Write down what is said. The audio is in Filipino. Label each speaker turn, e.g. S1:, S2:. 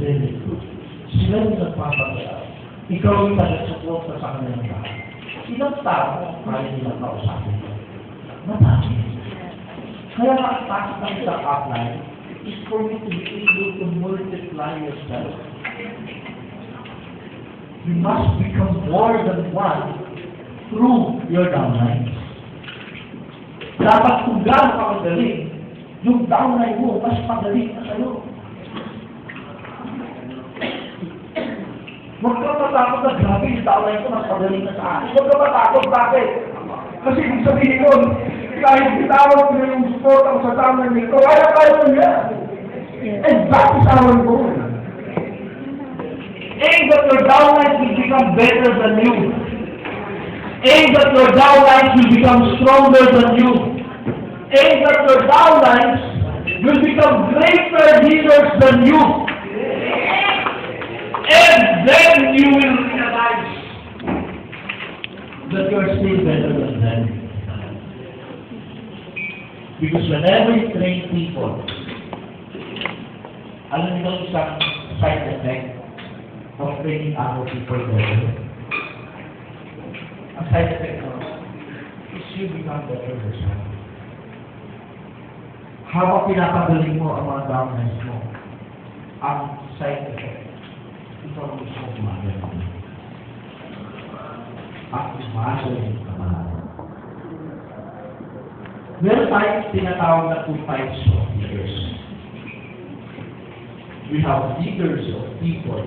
S1: very good. Sila yung nagpapagalaw. Ikaw yung nag-support sa kanilang lahat. Ilang tao kaya nilang kausapin mo? Madami. Kaya nakapasok ng isang upline is for you to be able to multiply yourself. You must become more than one through your downlines. Dapat kung gano'n ka magaling, yung downline mo, mas magaling na sa'yo. Huwag ka matakot na grabe, yung downline ko mas magaling na sa akin. Huwag ka matakot, bakit? Kasi kung sabihin nun, kahit bitawag ko na yung support ako sa downline nito, kaya mo niya. And that is our goal. Aim that your downlines will become better than you. Aim that your downlines will become stronger than you. Aim that your downlines will become greater leaders than you. And then you will realize that you are still better than them. Because whenever you train people, alam niyo isang side effect of training other people better? Ang side effect is you become better yourself. Habang pinapagaling mo ang mga downlines mo, ang side effect, ikaw ang gusto mong gumagaling. Ang gumagaling ka mahal. Meron tayong tinatawag na 2 types of leaders. We have leaders of people